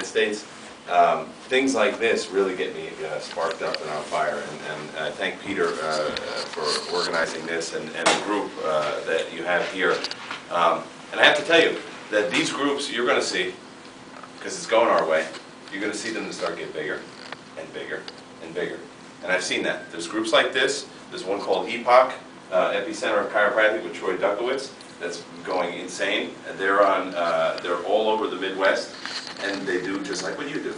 United States. Things like this really get me sparked up and on fire, and I thank Peter for organizing this and the group that you have here. And I have to tell you that these groups you're going to see, because it's going our way, you're going to see them start to get bigger and bigger and bigger. And I've seen that. There's groups like this. There's one called EPOC, Epicenter of Chiropractic with Troy Dukowitz, that's going insane. And they're all over the Midwest, and they do just like what you do.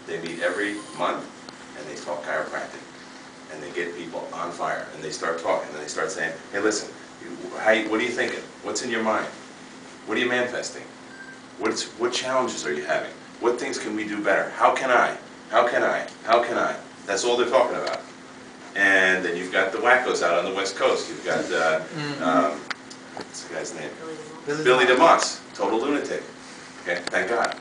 They meet every month, and they talk chiropractic, and they get people on fire, and they start talking, and they start saying, hey, listen, what are you thinking? What's in your mind? What are you manifesting? What challenges are you having? What things can we do better? How can I? How can I? How can I? That's all they're talking about. And then you've got the wackos out on the West Coast. You've got, what's the guy's name? Billy DeMoss, total lunatic. Okay, thank God.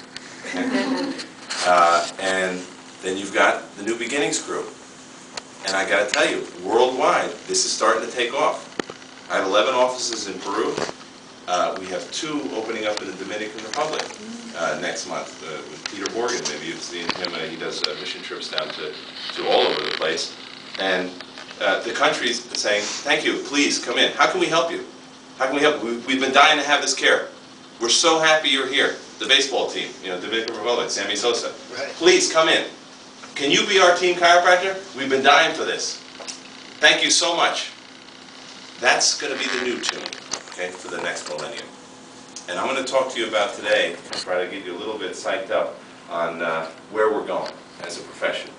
And then you've got the New Beginnings crew. And I got to tell you, worldwide, this is starting to take off. I have 11 offices in Peru. We have 2 opening up in the Dominican Republic next month with Peter Morgan. Maybe you've seen him. He does mission trips down to all over the place. And the country's saying, thank you, please come in. How can we help you? How can we help you? We've been dying to have this care. We're so happy you're here. The baseball team, Dominican Republic, Sammy Sosa. Right. Please come in. Can you be our team chiropractor? We've been dying for this. Thank you so much. That's going to be the new tune, okay, for the next millennium. And I'm going to talk to you about today, try to get you a little bit psyched up on where we're going as a profession.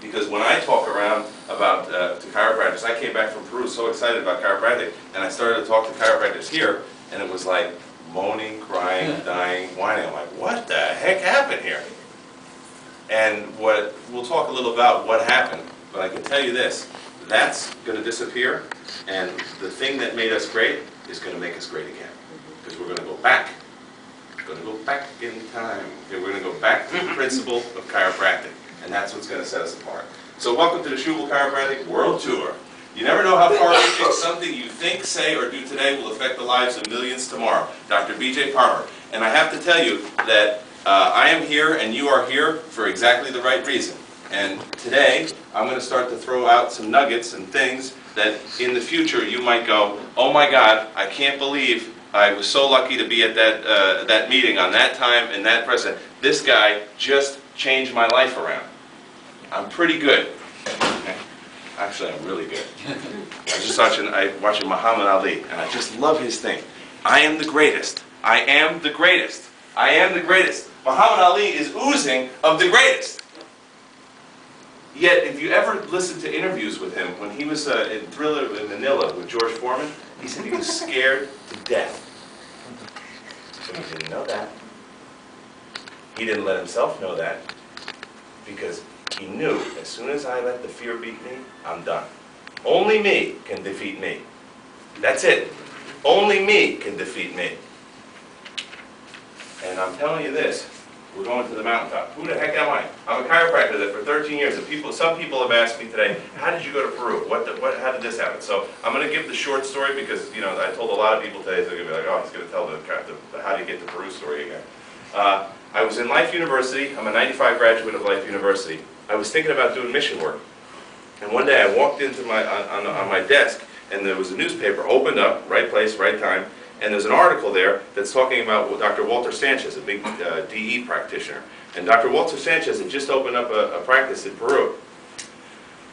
Because when I talk around about to chiropractors, I came back from Peru so excited about chiropractic, and I started to talk to chiropractors here, and it was like moaning, crying, dying, whining. I'm like, what the heck happened here? And we'll talk a little about what happened, but I can tell you this, that's going to disappear, and the thing that made us great is going to make us great again. Because we're going to go back. We're going to go back in time. Okay, we're going to go back to the principle of chiropractic. And that's what's going to set us apart. So welcome to the Schubel Chiropractic World Tour. You never know how far-reaching something you think, say, or do today will affect the lives of millions tomorrow. Dr. B.J. Parmer. And I have to tell you that I am here and you are here for exactly the right reason. And today, I'm going to start to throw out some nuggets and things that in the future you might go, oh my God, I can't believe I was so lucky to be at that meeting on that time and that president. This guy just changed my life around. I'm pretty good. Okay. Actually, I'm really good. I was just watching Muhammad Ali, and I just love his thing. I am the greatest. I am the greatest. I am the greatest. Muhammad Ali is oozing of the greatest. Yet, if you ever listen to interviews with him, when he was in Thriller in Manila with George Foreman, he said he was scared to death. But he didn't know that. He didn't let himself know that, because he knew as soon as I let the fear beat me, I'm done. Only me can defeat me. That's it. Only me can defeat me. And I'm telling you this, we're going to the mountaintop. Who the heck am I? I'm a chiropractor that for 13 years, and some people have asked me today, how did you go to Peru? How did this happen? So I'm going to give the short story because, I told a lot of people today, they're going to be like, oh, he's going to tell the how do you get to Peru story again. I was in Life University. I'm a 95 graduate of Life University. I was thinking about doing mission work. And one day I walked into on my desk, and there was a newspaper opened up, right place, right time, and there's an article there that's talking about Dr. Walter Sanchez, a big DE practitioner. And Dr. Walter Sanchez had just opened up a practice in Peru.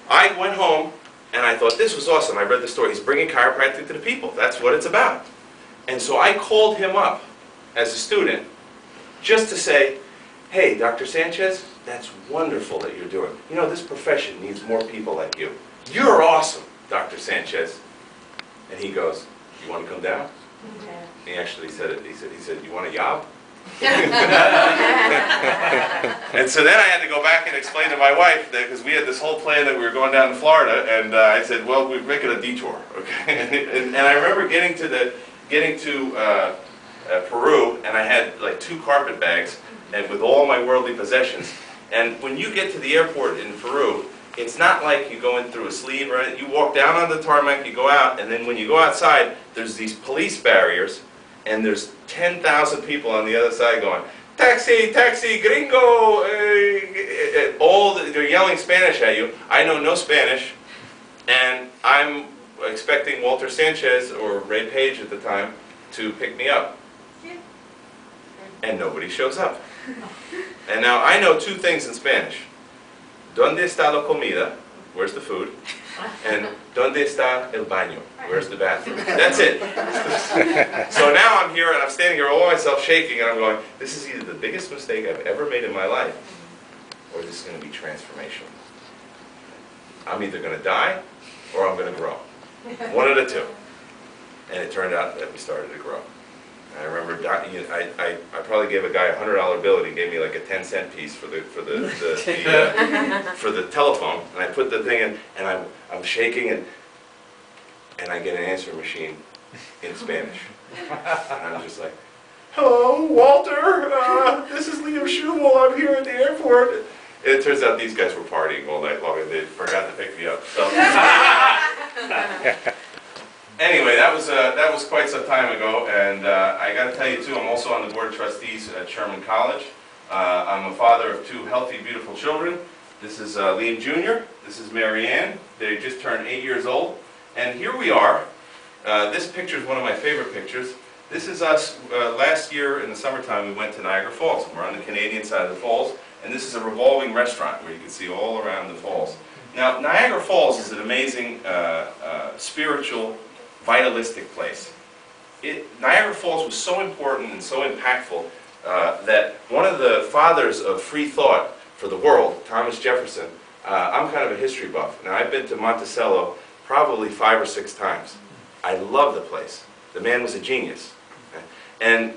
I went home, and I thought, this was awesome. I read the story. He's bringing chiropractic to the people. That's what it's about. And so I called him up as a student, just to say, hey, Dr. Sanchez, that's wonderful that you're doing. This profession needs more people like you. You're awesome, Dr. Sanchez. And he goes, you want to come down? Okay. He actually said it. He said, you want a job? And so then I had to go back and explain to my wife that, because we had this whole plan that we were going down to Florida, and I said, well, we're making a detour, okay? and I remember getting to Peru, and I had like 2 carpet bags, and with all my worldly possessions. And when you get to the airport in Peru, it's not like you go in through a sleeve, right? You walk down on the tarmac, you go out, and then when you go outside, there's these police barriers, and there's 10,000 people on the other side going, taxi, taxi, gringo, they're yelling Spanish at you. I know no Spanish, and I'm expecting Walter Sanchez or Ray Page at the time to pick me up. And nobody shows up. And now I know two things in Spanish. ¿Dónde está la comida? Where's the food? And ¿dónde está el baño? Where's the bathroom? That's it. So now I'm here and I'm standing here all by myself shaking and I'm going, this is either the biggest mistake I've ever made in my life or this is going to be transformational. I'm either going to die or I'm going to grow. One of the two. And it turned out that we started to grow. I remember I probably gave a guy a $100 bill and he gave me like a 10-cent piece for the telephone, and I put the thing in and I'm shaking and I get an answering machine in Spanish. And I'm just like, hello, Walter, this is Liam Schubel, I'm here at the airport. And it turns out these guys were partying all night long and they forgot to pick me up. So. Anyway, that was quite some time ago, and I got to tell you too, I'm also on the board of trustees at Sherman College. I'm a father of two healthy, beautiful children. This is Liam Jr., this is Mary Ann. They just turned 8 years old, and here we are. This picture is one of my favorite pictures. This is us last year in the summertime. We went to Niagara Falls, and we're on the Canadian side of the falls, and this is a revolving restaurant where you can see all around the falls. Now, Niagara Falls is an amazing spiritual, vitalistic place. Niagara Falls was so important and so impactful that one of the fathers of free thought for the world, Thomas Jefferson, I'm kind of a history buff. Now I've been to Monticello probably 5 or 6 times. I love the place. The man was a genius. Okay? And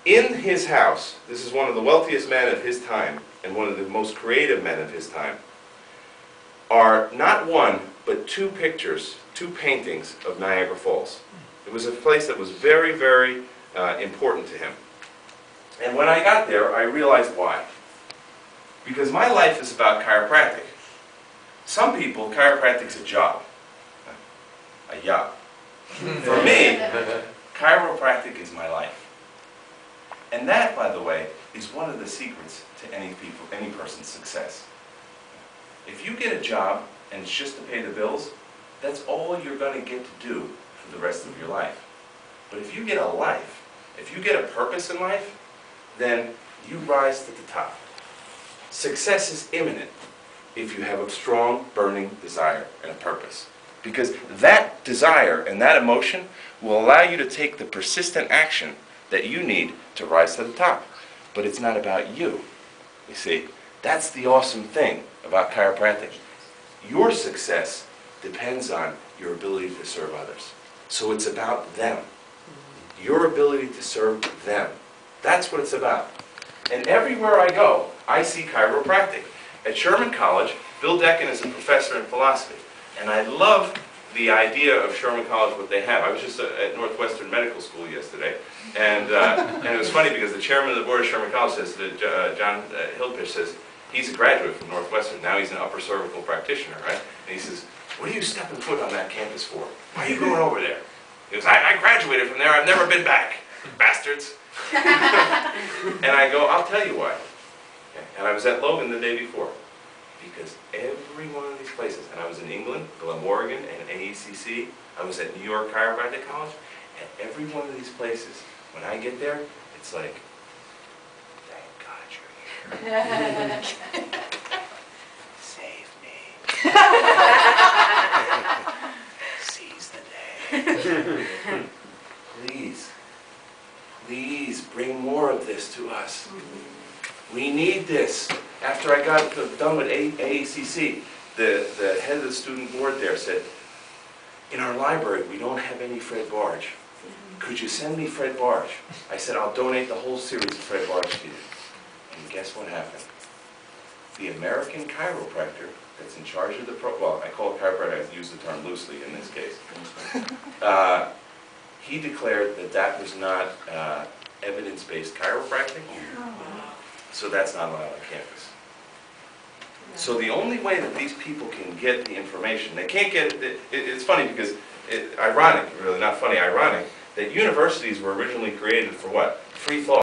in his house, this is one of the wealthiest men of his time and one of the most creative men of his time, are not one, but 2 pictures, 2 paintings of Niagara Falls. It was a place that was very, very important to him. And when I got there, I realized why. Because my life is about chiropractic. Some people, chiropractic's a job. A job. For me, chiropractic is my life. And that, by the way, is one of the secrets to any person's success. If you get a job and it's just to pay the bills, that's all you're going to get to do for the rest of your life. But if you get a life, if you get a purpose in life, then you rise to the top. Success is imminent if you have a strong, burning desire and a purpose. Because that desire and that emotion will allow you to take the persistent action that you need to rise to the top. But it's not about you. You see, that's the awesome thing about chiropractic. Your success depends on your ability to serve others. So it's about them. Your ability to serve them. That's what it's about. And everywhere I go, I see chiropractic. At Sherman College, Bill Decken is a professor in philosophy. And I love the idea of Sherman College, what they have. I was just at Northwestern Medical School yesterday. And it was funny because the chairman of the board of Sherman College says, John Hildfish says, he's a graduate from Northwestern. Now he's an upper cervical practitioner, right? And he says, what are you stepping foot on that campus for? Why are you going over there? He goes, I graduated from there. I've never been back. Bastards. And I go, I'll tell you why. Okay. And I was at Logan the day before. Because every one of these places, and I was in England, Glamorgan, and AECC. I was at New York Chiropractic College. And every one of these places, when I get there, it's like, thank God you're here. Save me. Seize the day. Please, please bring more of this to us. We need this. After I got done with AACC, the head of the student board there said, in our library we don't have any Fred Barge. Could you send me Fred Barge? I said, I'll donate the whole series of Fred Barge to you. And guess what happened? The American chiropractor that's in charge of the well, I call it chiropractor, I use the term loosely in this case. He declared that that was not evidence-based chiropractic, so that's not allowed on campus. So the only way that these people can get the information, they can't get it, it's funny because, ironic, really not funny, ironic, that universities were originally created for what? Free thought.